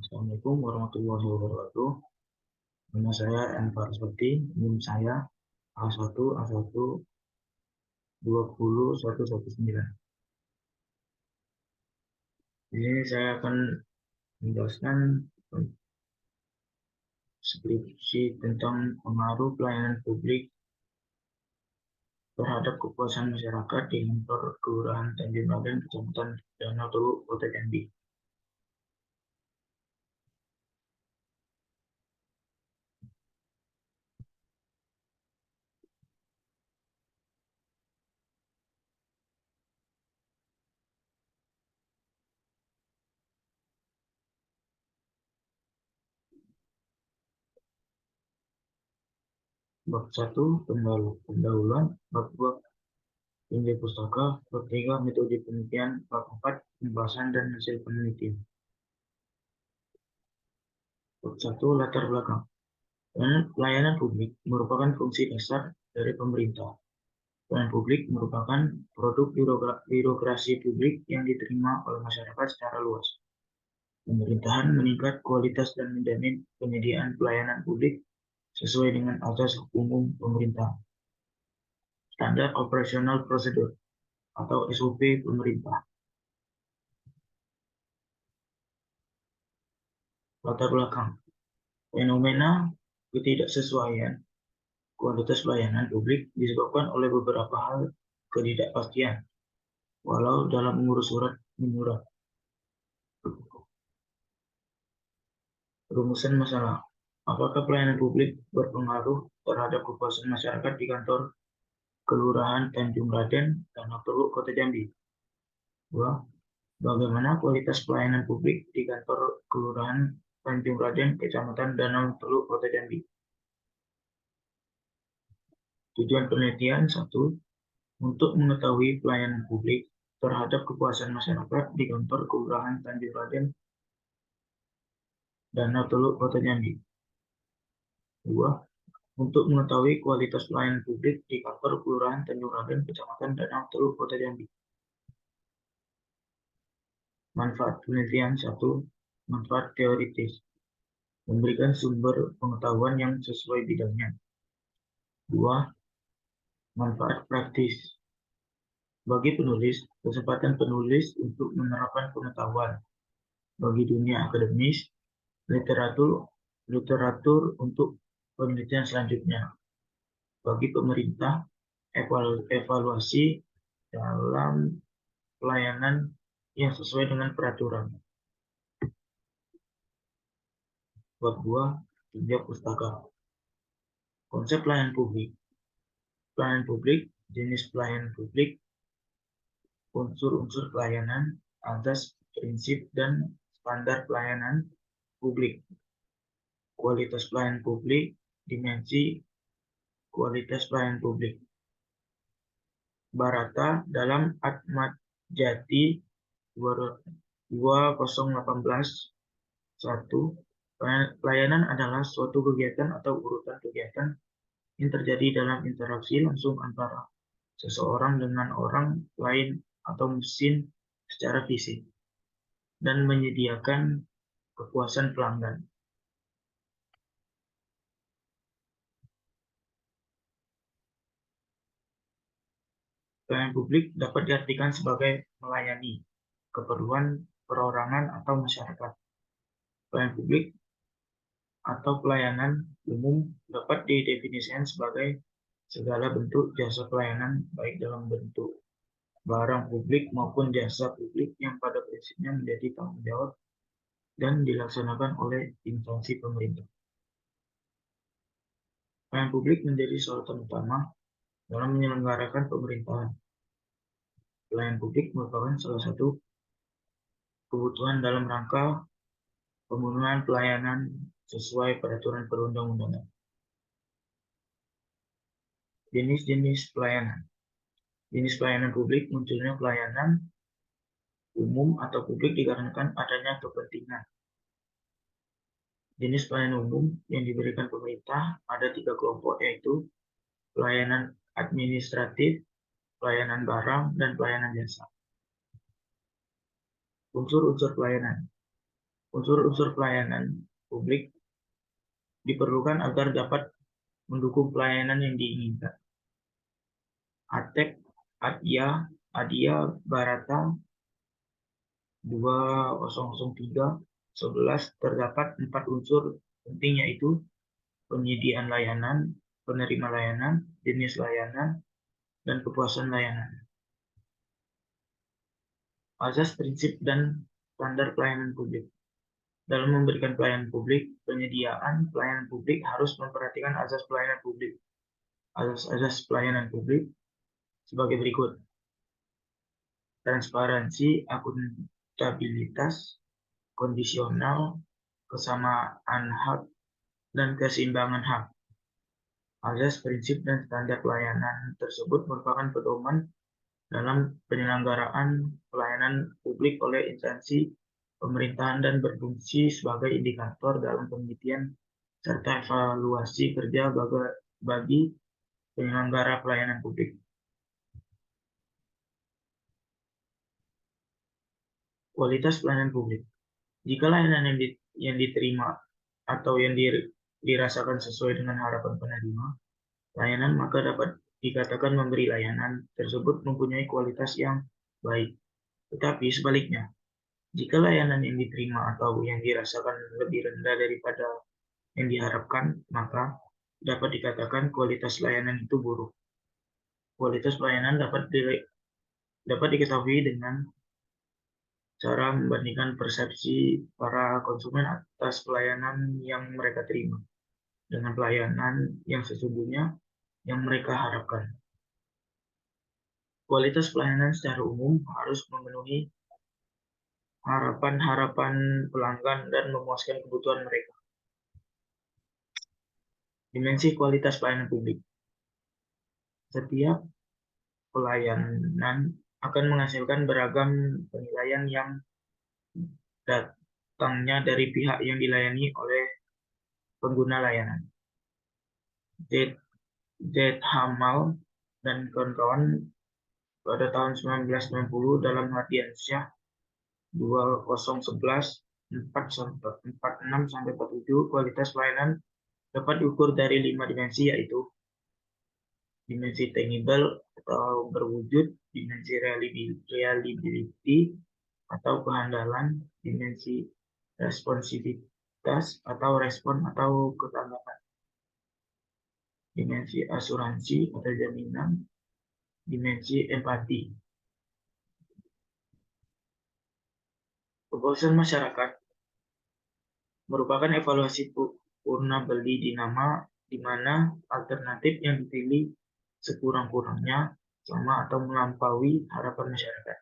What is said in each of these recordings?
Assalamualaikum warahmatullahi wabarakatuh. Nama saya M. Farswati, NIM saya A1 A1 20119. Di sini saya akan menjelaskan skripsi tentang pengaruh pelayanan publik terhadap kepuasan masyarakat di kantor Kelurahan Tanjung Raden, Kecamatan Danau Teluk, Kota Jambi. Bab 1 pendahuluan, bab 2 Injil Pustaka, bab 3 metode penelitian, bab 4 pembahasan dan hasil penelitian. Bab 1 latar belakang. Pelayanan publik merupakan fungsi dasar dari pemerintah. Pelayanan publik merupakan produk birokrasi publik yang diterima oleh masyarakat secara luas. Pemerintahan meningkat kualitas dan menjamin penyediaan pelayanan publik sesuai dengan asas umum pemerintah. Standar Operational Procedure atau SOP pemerintah. Latar belakang. Fenomena ketidaksesuaian kualitas pelayanan publik disebabkan oleh beberapa hal ketidakpastian, walau dalam mengurus surat menyurat. Rumusan masalah. Apakah pelayanan publik berpengaruh terhadap kepuasan masyarakat di kantor Kelurahan Tanjung Raden, Danau Teluk, Kota Jambi? 2. Bagaimana kualitas pelayanan publik di kantor Kelurahan Tanjung Raden, Kecamatan Danau Teluk, Kota Jambi? Tujuan penelitian 1. Untuk mengetahui pelayanan publik terhadap kepuasan masyarakat di kantor Kelurahan Tanjung Raden, Danau Teluk, Kota Jambi. 2. Untuk mengetahui kualitas pelayanan publik di kantor Kelurahan Tanjung Raden, Kecamatan Danau Teluk, Kota Jambi. Manfaat penelitian 1. Manfaat teoritis. Memberikan sumber pengetahuan yang sesuai bidangnya. 2. Manfaat praktis. Bagi penulis, kesempatan penulis untuk menerapkan pengetahuan. Bagi dunia akademis, literatur untuk penelitian selanjutnya. Bagi pemerintah, evaluasi dalam pelayanan yang sesuai dengan peraturan. Bab 2, Injil Pustaka. Konsep pelayanan publik. Pelayanan publik, jenis pelayanan publik, unsur-unsur pelayanan, azas, prinsip, dan standar pelayanan publik. Kualitas pelayanan publik, dimensi kualitas pelayanan publik. Barata dalam Atmat Jati 2018 pelayanan adalah suatu kegiatan atau urutan kegiatan yang terjadi dalam interaksi langsung antara seseorang dengan orang lain atau mesin secara fisik dan menyediakan kepuasan pelanggan. Pelayanan publik dapat diartikan sebagai melayani keperluan perorangan atau masyarakat. Pelayanan publik atau pelayanan umum dapat didefinisikan sebagai segala bentuk jasa pelayanan baik dalam bentuk barang publik maupun jasa publik yang pada prinsipnya menjadi tanggung jawab dan dilaksanakan oleh instansi pemerintah. Pelayanan publik menjadi sorotan utama dalam menyelenggarakan pemerintahan. Pelayanan publik merupakan salah satu kebutuhan dalam rangka pemenuhan pelayanan sesuai peraturan perundang-undangan. Jenis-jenis pelayanan. Jenis pelayanan publik munculnya pelayanan umum atau publik dikarenakan adanya kepentingan. Jenis pelayanan umum yang diberikan pemerintah ada 3 kelompok, yaitu pelayanan administratif, pelayanan barang, dan pelayanan jasa. Unsur-unsur pelayanan. Unsur-unsur pelayanan publik diperlukan agar dapat mendukung pelayanan yang diinginkan. ATEK, Adia, Barata 2003-11 terdapat 4 unsur penting, yaitu penyediaan layanan, penerima layanan, jenis layanan, dan kepuasan layanan. Asas, prinsip, dan standar pelayanan publik. Dalam memberikan pelayanan publik, penyediaan pelayanan publik harus memperhatikan asas pelayanan publik. Asas-asas pelayanan publik sebagai berikut: transparansi, akuntabilitas, kondisional, kesamaan hak, dan keseimbangan hak. Asas, prinsip, dan standar pelayanan tersebut merupakan pedoman dalam penyelenggaraan pelayanan publik oleh instansi pemerintahan dan berfungsi sebagai indikator dalam penelitian serta evaluasi kerja bagi penyelenggara pelayanan publik. Kualitas pelayanan publik. Jika layanan yang diterima atau yang dirasakan sesuai dengan harapan penerima layanan, maka dapat dikatakan memberi layanan tersebut mempunyai kualitas yang baik. Tetapi sebaliknya, jika layanan yang diterima atau yang dirasakan lebih rendah daripada yang diharapkan, maka dapat dikatakan kualitas layanan itu buruk. Kualitas pelayanan dapat diketahui dengan cara membandingkan persepsi para konsumen atas pelayanan yang mereka terima dengan pelayanan yang sesungguhnya yang mereka harapkan. Kualitas pelayanan secara umum harus memenuhi harapan-harapan pelanggan dan memuaskan kebutuhan mereka. Dimensi kualitas pelayanan publik. Setiap pelayanan akan menghasilkan beragam penilaian yang datangnya dari pihak yang dilayani oleh pengguna layanan. Z. Hamal dan kawan-kawan pada tahun 1990 dalam hadiahnya 2011 46-47, kualitas pelayanan dapat diukur dari 5 dimensi, yaitu dimensi tangible atau berwujud, dimensi reliability atau kehandalan, dimensi responsivitas atau respon atau ketanggapan, dimensi asuransi atau jaminan, dimensi empati. Kepuasan masyarakat merupakan evaluasi purna beli di mana alternatif yang dipilih sekurang-kurangnya sama atau melampaui harapan masyarakat.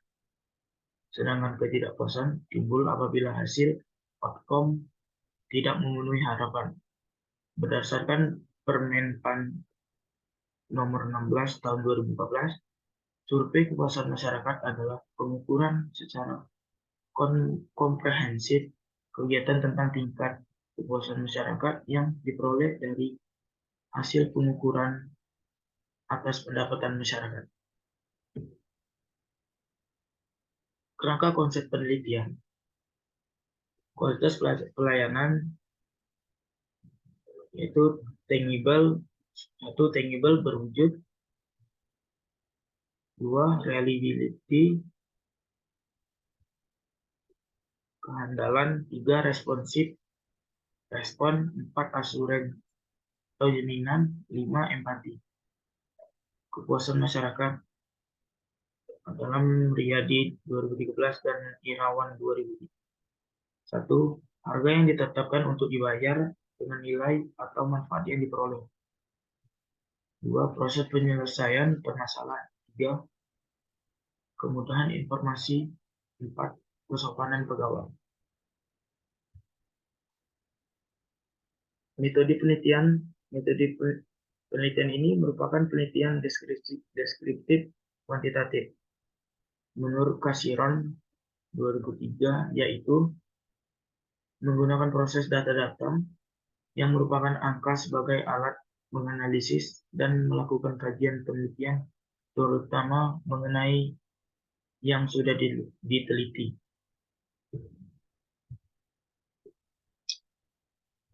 Sedangkan ketidakpuasan timbul apabila hasil outcome tidak memenuhi harapan. Berdasarkan Permenpan nomor 16 tahun 2014, survei kepuasan masyarakat adalah pengukuran secara komprehensif kegiatan tentang tingkat kepuasan masyarakat yang diperoleh dari hasil pengukuran atas pendapatan masyarakat. Kerangka konsep penelitian. Kualitas pelayanan yaitu tangible berwujud, 2 reliability, kehandalan, 3 responsif, respon, 4 asuran atau jaminan, 5 empati. Kepuasan masyarakat dalam Riyadi 2013 dan Irawan 2003. 1. Harga yang ditetapkan untuk dibayar dengan nilai atau manfaat yang diperoleh. 2. Proses penyelesaian permasalahan. 3. Kemudahan informasi. 4. Kesopanan pegawai. Metode penelitian ini merupakan penelitian deskriptif kuantitatif. Menurut Cassiron 2003, yaitu menggunakan proses data-data yang merupakan angka sebagai alat menganalisis dan melakukan kajian penelitian, terutama mengenai yang sudah diteliti.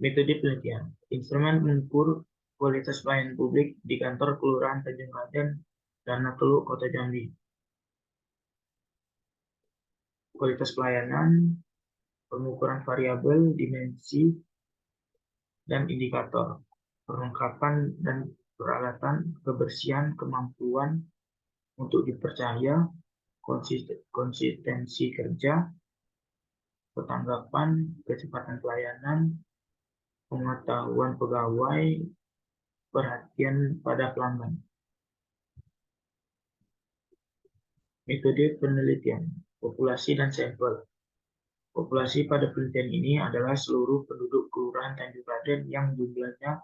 Metode penelitian. Instrumen mengukur kualitas pelayanan publik di kantor Kelurahan Tanjung Raden, Dana Teluk, Kota Jambi. Kualitas pelayanan, pengukuran variabel, dimensi, dan indikator, perlengkapan dan peralatan, kebersihan, kemampuan untuk dipercaya, konsistensi kerja, ketanggapan, kecepatan pelayanan, pengetahuan pegawai, perhatian pada pelanggan. Metode penelitian, populasi dan sampel. Populasi pada penelitian ini adalah seluruh penduduk Kelurahan Tanjung Raden yang jumlahnya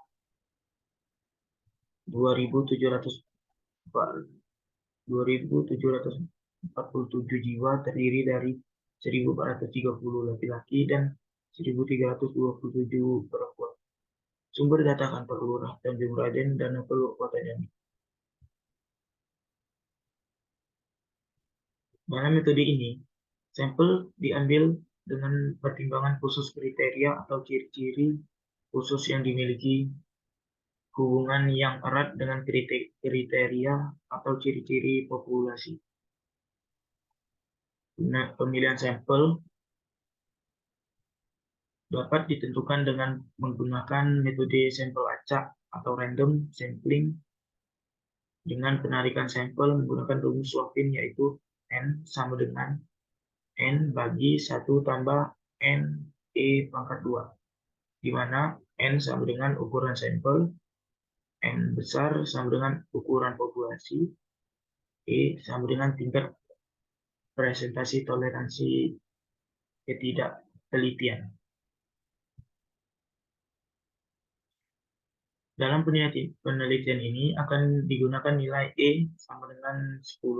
2.747 jiwa, terdiri dari 1.430 laki-laki dan 1.327 perempuan. Sumber data kantor Kelurahan Tanjung Raden, Dana Teluk, Kota Jambi. Dalam metode ini, sampel diambil dengan pertimbangan khusus kriteria atau ciri-ciri khusus yang dimiliki, hubungan yang erat dengan kriteria atau ciri-ciri populasi. Nah, pemilihan sampel dapat ditentukan dengan menggunakan metode sampel acak atau random sampling dengan penarikan sampel menggunakan rumus Swaffin, yaitu N sama dengan N bagi 1 tambah N E pangkat 2, di mana N sama dengan ukuran sampel, N besar sama dengan ukuran populasi, E sama dengan tingkat presentasi toleransi ketidaktelitian. Dalam penelitian ini akan digunakan nilai E sama dengan 10%,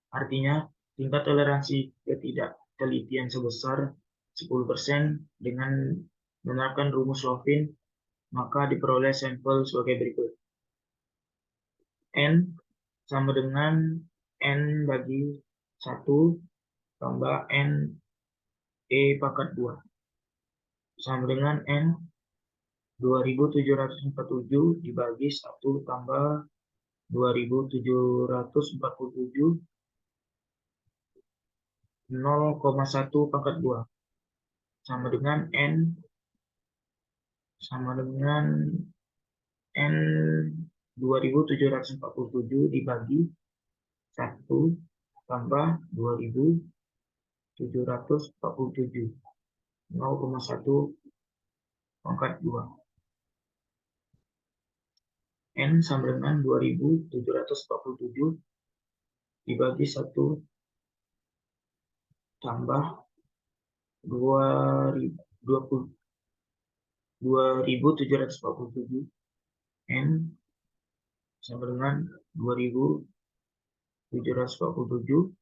artinya tingkat toleransi ketidaktelitian sebesar 10% dengan menerapkan rumus Swaffin, maka diperoleh sampel sebagai berikut. N sama dengan N bagi 1 tambah N E pangkat 2 sama dengan N 2.747 dibagi 1 tambah 2.747 0,1 pangkat 2 sama dengan N N 2.747 dibagi 1 tambah 2.747 0,1 pangkat 2. N sama dengan 2.747 dibagi 1 tambah 2.747 N sama dengan 2.747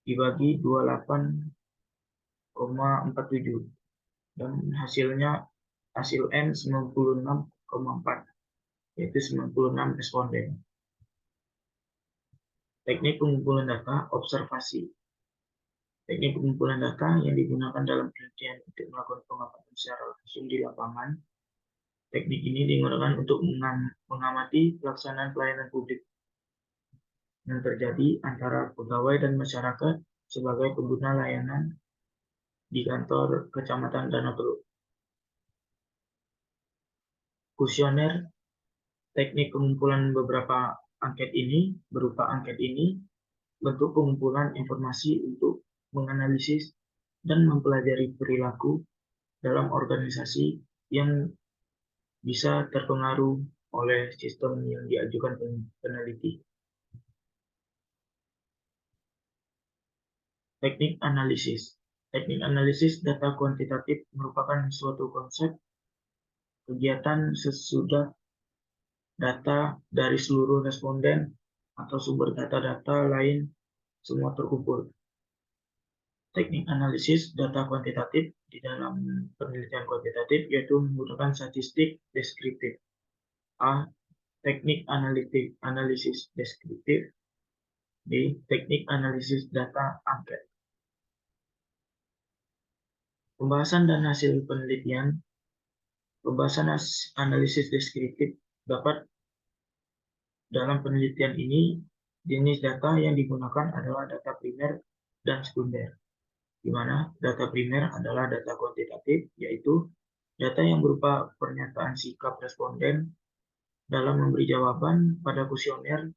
dibagi 28,47 dan hasil N 96,4, yaitu 96 responden. Teknik pengumpulan data, observasi. Teknik pengumpulan data yang digunakan dalam penelitian untuk melakukan pengamatan secara langsung di lapangan. Teknik ini digunakan untuk mengamati pelaksanaan pelayanan publik yang terjadi antara pegawai dan masyarakat sebagai pengguna layanan di kantor Kecamatan Dana Teluk. Kuesioner. Teknik pengumpulan beberapa angket ini berupa angket ini bentuk pengumpulan informasi untuk menganalisis dan mempelajari perilaku dalam organisasi yang bisa terpengaruh oleh sistem yang diajukan peneliti. Teknik analisis. Teknik analisis data kuantitatif merupakan suatu konsep kegiatan sesudah data dari seluruh responden atau sumber data-data lain semua terkumpul. Teknik analisis data kuantitatif di dalam penelitian kuantitatif yaitu menggunakan statistik deskriptif. A. Teknik analisis deskriptif. B. Teknik analisis data angket. Pembahasan dan hasil penelitian. Pembahasan analisis deskriptif dapat dalam penelitian ini, jenis data yang digunakan adalah data primer dan sekunder, di mana data primer adalah data kuantitatif, yaitu data yang berupa pernyataan sikap responden dalam memberi jawaban pada kuesioner,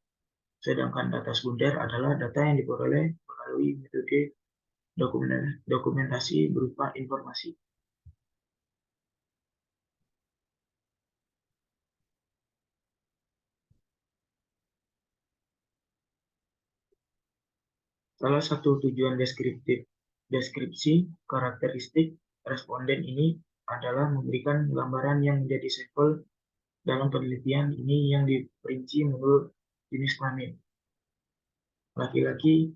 sedangkan data sekunder adalah data yang diperoleh melalui metode dokumentasi berupa informasi. Salah satu tujuan deskripsi karakteristik responden ini adalah memberikan gambaran yang menjadi sampel dalam penelitian ini yang diperinci menurut jenis kelamin. Laki-laki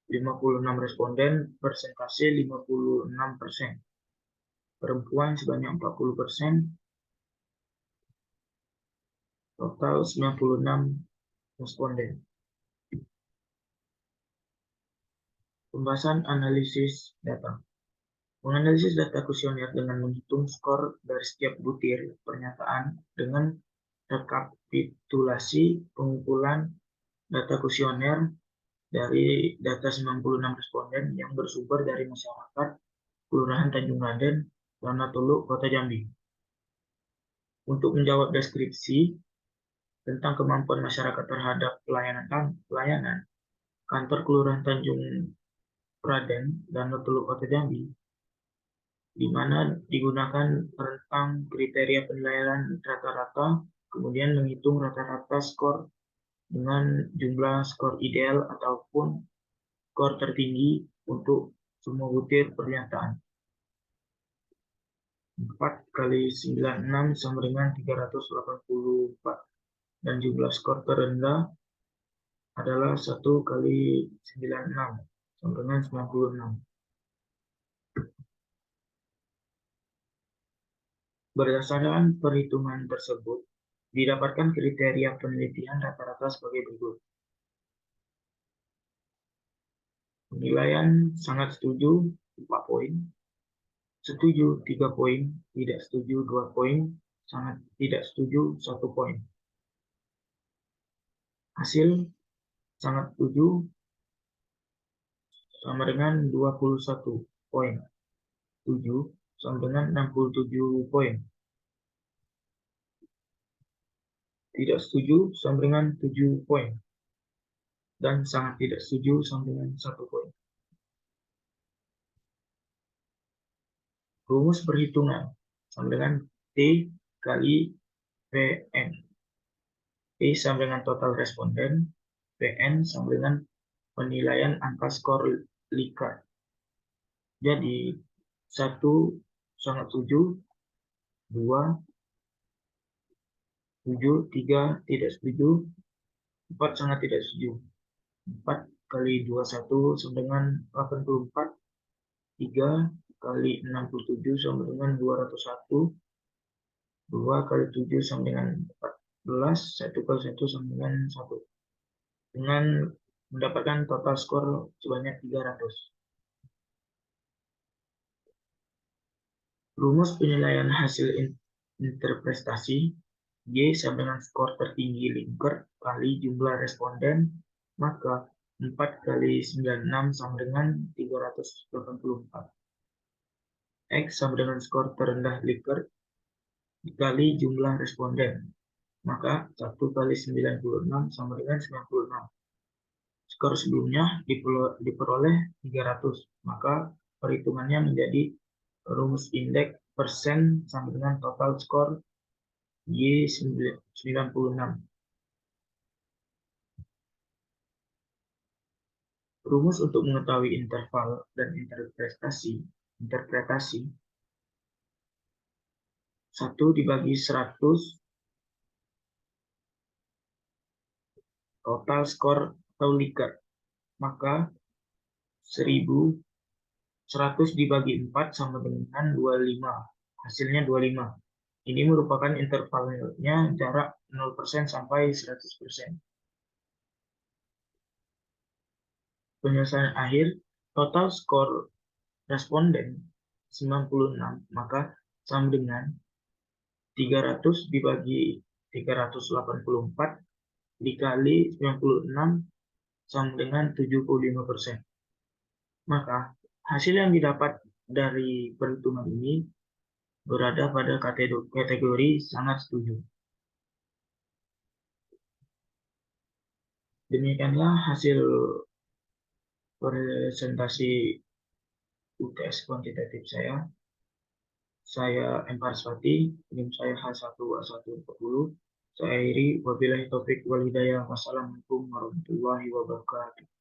56 responden, persentase 56%. Perempuan sebanyak 40%, total 96 responden. Pembahasan analisis data. Menganalisis data kuesioner dengan menghitung skor dari setiap butir pernyataan dengan rekapitulasi pengumpulan data kuesioner dari data 96 responden yang bersumber dari masyarakat Kelurahan Tanjung Raden, Lana Teluk, Kota Jambi. Untuk menjawab deskripsi tentang kemampuan masyarakat terhadap pelayanan kantor Kelurahan Tanjung Raden, Lana Teluk, Kota Jambi, di mana digunakan rentang kriteria penilaian rata-rata, kemudian menghitung rata-rata skor dengan jumlah skor ideal ataupun skor tertinggi untuk semua butir pernyataan. 4 kali 96 sama dengan 384, dan jumlah skor terendah adalah 1 kali 96 sama dengan 96. Berdasarkan perhitungan tersebut, didapatkan kriteria penelitian rata-rata sebagai berikut. Penilaian sangat setuju 4 poin, setuju 3 poin, tidak setuju 2 poin, sangat tidak setuju 1 poin. Hasil sangat setuju sama dengan 21 poin. Setuju sama dengan 67 poin. Tidak setuju sama dengan 7 poin. Dan sangat tidak setuju sama dengan 1 poin. Rumus perhitungan sama dengan T kali Pn. T sama dengan total responden, Pn sama dengan penilaian angka skor Likert. Jadi 1 sangat 7, 2 7, 3 tidak setuju, 4 sangat tidak setuju. 4 kali 21 sama dengan 84, 3 kali 67 sama dengan 201, 2 kali 7 sama dengan 14, 1 kali 1 sama dengan 1. Dengan mendapatkan total skor sebanyak 300. Rumus penilaian hasil interpretasi Y sama dengan skor tertinggi Likert kali jumlah responden, maka 4 kali 96 sama dengan 384. X sama dengan skor terendah Likert dikali jumlah responden, maka 1 kali 96 sama dengan 96. Skor sebelumnya diperoleh 300, maka perhitungannya menjadi rumus indeks persen sama dengan total skor Y96. Rumus untuk mengetahui interval dan interpretasi 1 dibagi 100 total skor atau Likert, maka 100 dibagi 4 sama dengan 25, hasilnya 25. Ini merupakan intervalnya jarak 0% sampai 100%. Penyelesaian akhir, total skor responden 96, maka sama dengan 300 dibagi 384 dikali 96 sama dengan 75%. Maka hasil yang didapat dari perhitungan ini berada pada kategori sangat setuju. Demikianlah hasil presentasi UTS kuantitatif saya. Saya M. Parswati, NIM saya H1A140. Saya akhiri, wabillahi taufik wal hidayah. Wassalamualaikum warahmatullahi wabarakatuh.